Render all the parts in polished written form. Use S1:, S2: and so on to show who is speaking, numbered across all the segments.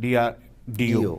S1: DRDO।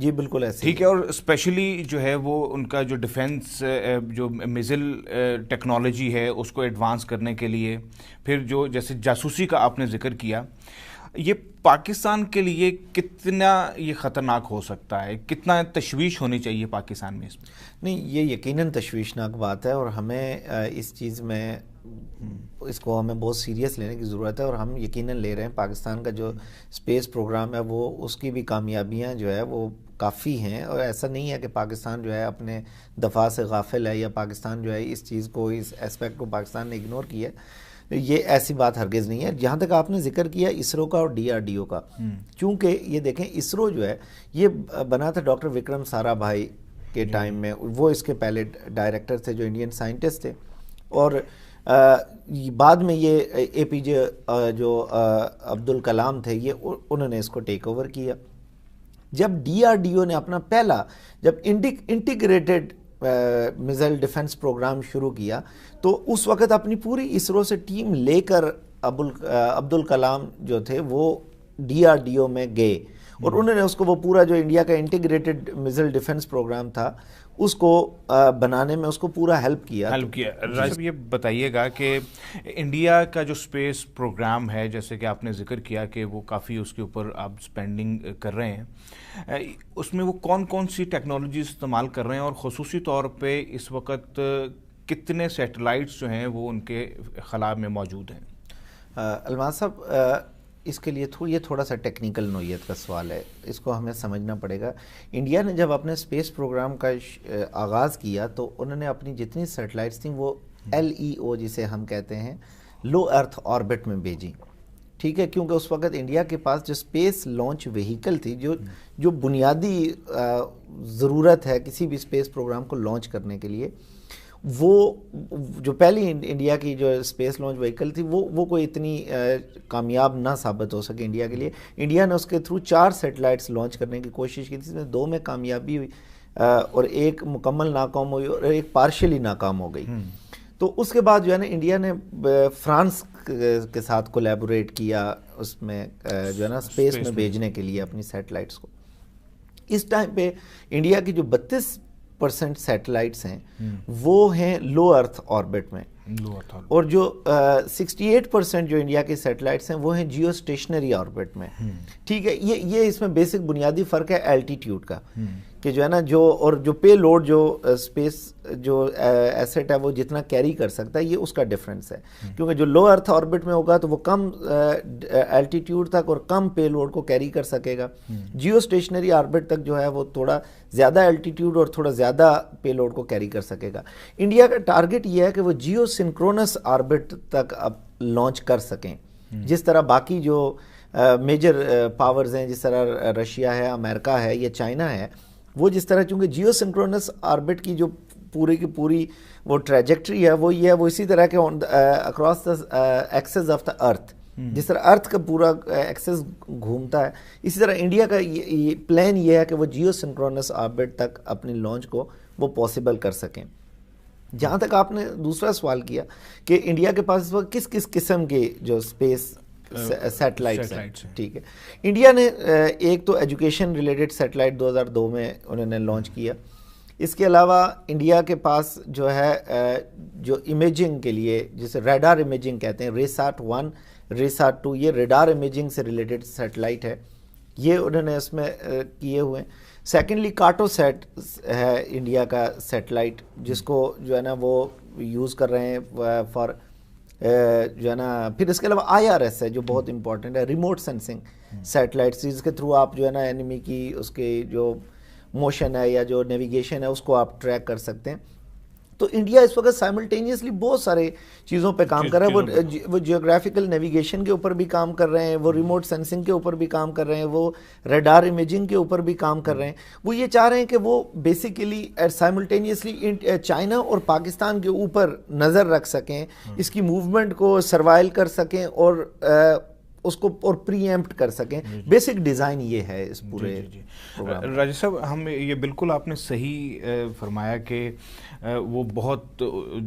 S2: جی بالکل ایسے
S1: ٹھیک ہے. اور اسپیشلی جو ہے وہ ان کا جو ڈیفینس جو میزل ٹیکنالوجی ہے اس کو ایڈوانس کرنے کے لیے، پھر جو جیسے جاسوسی کا آپ نے ذکر کیا، یہ پاکستان کے لیے کتنا یہ خطرناک ہو سکتا ہے، کتنا تشویش ہونی چاہیے پاکستان میں اس میں؟
S2: نہیں، یہ یقیناً تشویشناک بات ہے، اور ہمیں اس چیز میں اس کو ہمیں بہت سیریس لینے کی ضرورت ہے، اور ہم یقیناً لے رہے ہیں. پاکستان کا جو اسپیس پروگرام ہے وہ اس کی بھی کامیابیاں جو ہے وہ کافی ہیں، اور ایسا نہیں ہے کہ پاکستان جو ہے اپنے دفاع سے غافل ہے، یا پاکستان جو ہے اس چیز کو، اس اسپیکٹ کو پاکستان نے اگنور کیا ہے. یہ ایسی بات ہرگز نہیں ہے. جہاں تک آپ نے ذکر کیا اسرو کا اور DRDO کا، چونکہ یہ دیکھیں اسرو جو ہے یہ بنا تھا ڈاکٹر وکرم سارا بھائی کے ٹائم میں، وہ اس کے پہلے ڈائریکٹر تھے جو انڈین سائنٹسٹ تھے، اور بعد میں یہ APJ جو عبدالکلام تھے یہ انہوں نے اس کو ٹیک اوور کیا. جب DRDO نے اپنا پہلا جب انٹیگریٹڈ میزائل ڈیفنس پروگرام شروع کیا تو اس وقت اپنی پوری اسرو سے ٹیم لے کر عبدالکلام جو تھے وہ DRDO میں گئے، اور انہوں نے اس کو وہ پورا جو انڈیا کا انٹیگریٹڈ میزائل ڈیفنس پروگرام تھا اس کو بنانے میں اس کو پورا ہیلپ کیا.
S1: راجہ یہ بتائیے گا کہ انڈیا کا جو اسپیس پروگرام ہے، جیسے کہ آپ نے ذکر کیا کہ وہ کافی اس کے اوپر آپ اسپینڈنگ کر رہے ہیں، اس میں وہ کون کون سی ٹیکنالوجیز استعمال کر رہے ہیں، اور خصوصی طور پہ اس وقت کتنے سیٹلائٹس جو ہیں وہ ان کے خلا میں موجود ہیں؟
S2: الماس صاحب، اس کے لیے یہ تھوڑا سا ٹیکنیکل نوعیت کا سوال ہے، اس کو ہمیں سمجھنا پڑے گا. انڈیا نے جب اپنے اسپیس پروگرام کا آغاز کیا تو انہوں نے اپنی جتنی سیٹلائٹس تھیں وہ LEO جسے ہم کہتے ہیں لو ارتھ آربٹ میں بھیجی. ٹھیک ہے، کیونکہ اس وقت انڈیا کے پاس جو اسپیس لانچ وہیکل تھی، جو بنیادی ضرورت ہے کسی بھی اسپیس پروگرام کو لانچ کرنے کے لیے، وہ جو پہلی انڈیا کی جو اسپیس لانچ وہیکل تھی وہ کوئی اتنی کامیاب نہ ثابت ہو سکے انڈیا کے لیے. انڈیا نے اس کے تھرو 4 سیٹلائٹس لانچ کرنے کی کوشش کی تھی، اس میں 2 میں کامیابی ہوئی اور ایک مکمل ناکام ہوئی اور ایک پارشلی ناکام ہو گئی. تو اس کے بعد جو ہے نا انڈیا نے فرانس کے ساتھ کولیبوریٹ کیا اس میں جو ہے نا اسپیس میں بھیجنے کے لیے اپنی سیٹلائٹس کو. اس ٹائم پہ انڈیا کی جو 32% سیٹلائٹس ہیں وہ ہیں لو ارتھ آربٹ میں، اور جو 68% جو انڈیا کی سیٹلائٹس ہیں وہ ہیں جیو اسٹیشنری آربٹ میں. ٹھیک ہے، یہ اس میں بیسک بنیادی فرق ہے الٹیٹیوڈ کا، کہ جو ہے نا جو پے لوڈ جو اسپیس جو ایسٹ ہے وہ جتنا کیری کر سکتا ہے، یہ اس کا ڈفرنس ہے. کیونکہ جو لو ارتھ آربٹ میں ہوگا تو وہ کم الٹیٹیوڈ تک اور کم پے لوڈ کو کیری کر سکے گا. جیو اسٹیشنری آربٹ تک جو ہے وہ تھوڑا زیادہ الٹیٹیوڈ اور تھوڑا زیادہ پے لوڈ کو کیری کر سکے گا. انڈیا کا ٹارگٹ یہ ہے کہ وہ جیو سنکرونس آربٹ تک اب لانچ کر سکیں، جس طرح باقی جو میجر پاورز ہیں، جس طرح رشیا ہے، امریکہ ہے یا چائنا ہے، وہ جس طرح چونکہ جیو سنکرونس آربٹ کی جو پوری کی پوری وہ ٹریجیکٹری ہے وہ یہ ہے، وہ اسی طرح کے across the axis of the earth, جس طرح ارتھ کا پورا ایکسس گھومتا ہے، اسی طرح انڈیا کا یہ پلان یہ ہے کہ وہ جیو سنکرونس آربٹ تک اپنی لانچ کو وہ پاسبل کر سکیں. جہاں تک آپ نے دوسرا سوال کیا کہ انڈیا کے پاس اس وقت کس کس قسم کے جو اسپیس سیٹلائٹس ہیں، ٹھیک ہے، انڈیا نے ایک تو ایجوکیشن ریلیٹڈ سیٹلائٹ 2002 میں انہوں نے لانچ کیا. اس کے علاوہ انڈیا کے پاس جو ہے جو امیجنگ کے لیے جسے ریڈار امیجنگ کہتے ہیں، ریساٹ 1 ریساٹ 2، یہ ریڈار امیجنگ سے ریلیٹڈ سیٹلائٹ ہے، یہ انہوں نے اس میں کیے ہوئے ہیں. سیکنڈلی کارٹو سیٹ ہے انڈیا کا سیٹلائٹ، جس کو جو ہے نا وہ یوز کر رہے ہیں فار جو ہے نا. پھر اس کے علاوہ IRS ہے جو بہت امپورٹنٹ ہے، ریموٹ سینسنگ سیٹلائٹس، جس کے تھرو آپ جو ہے نا اینیمی کی اس کے جو موشن ہے یا جو نیویگیشن ہے اس کو آپ ٹریک کر سکتے ہیں. تو انڈیا اس وقت سائملٹینیسلی بہت سارے چیزوں پہ کام کر رہا ہے. وہ جیوگرافیکل نیویگیشن کے اوپر بھی کام کر رہے ہیں، وہ ریموٹ سینسنگ کے اوپر بھی کام کر رہے ہیں، وہ ریڈار امیجنگ کے اوپر بھی کام کر رہے ہیں. وہ یہ چاہ رہے ہیں کہ وہ بیسیکلی سائملٹینیسلی چائنا اور پاکستان کے اوپر نظر رکھ سکیں، اس کی موومنٹ کو سروائل کر سکیں، اس کو اور پری ایمپٹ کر سکیں. بیسک ڈیزائن یہ ہے اس پورے پروگرام.
S1: راجہ صاحب ہم یہ بالکل آپ نے صحیح فرمایا کہ وہ بہت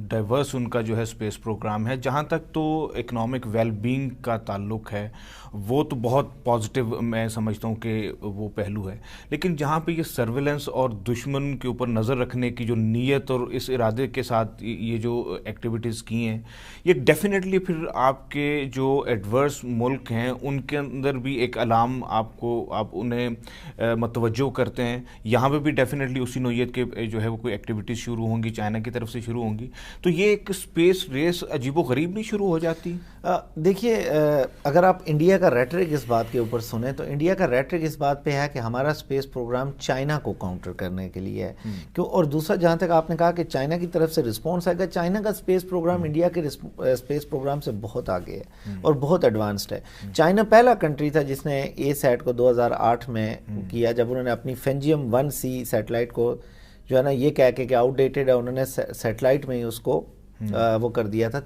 S1: ڈائیورس ان کا جو ہے اسپیس پروگرام ہے. جہاں تک تو اکنامک ویل بینگ کا تعلق ہے وہ تو بہت پازیٹیو میں سمجھتا ہوں کہ وہ پہلو ہے, لیکن جہاں پہ یہ سرویلنس اور دشمن کے اوپر نظر رکھنے کی جو نیت اور اس ارادے کے ساتھ یہ جو ایکٹیویٹیز کی ہیں, یہ ڈیفینیٹلی پھر آپ کے جو ایڈورس ملک ہیں ان کے اندر بھی ایک علام آپ انہیں متوجہ کرتے ہیں. یہاں پہ بھی ڈیفینیٹلی اسی نوعیت کے جو ہے وہ کوئی ایکٹیویٹیز شروع ہوں گی, چائنا کی طرف سے شروع ہوں گی, تو یہ ایک اسپیس ریس عجیب و غریب نہیں شروع ہو جاتی؟
S2: دیکھیے اگر آپ انڈیا کا ریٹرک اس بات کے اوپر سنیں تو انڈیا کا ریٹرک اس بات پہ ہے کہ ہمارا اسپیس پروگرام چائنا کو کاؤنٹر کرنے کے لیے ہے. کیوں؟ اور دوسرا جہاں تک آپ نے کہا کہ چائنا کی طرف سے رسپانس آئے گا, چائنا کا اسپیس پروگرام انڈیا کے اسپیس پروگرام سے بہت آگے ہے اور بہت ایڈوانسڈ ہے. چائنا پہلا کنٹری تھا جس نے اے سیٹ کو 2008 میں کیا, جب انہوں نے اپنی فینجیم 1C سیٹلائٹ کو جو ہے نا یہ کہہ کے کہ آؤٹ ڈیٹڈ ہے, انہوں نے سیٹلائٹ میں ہی اس کو وہ کر دیا تھا.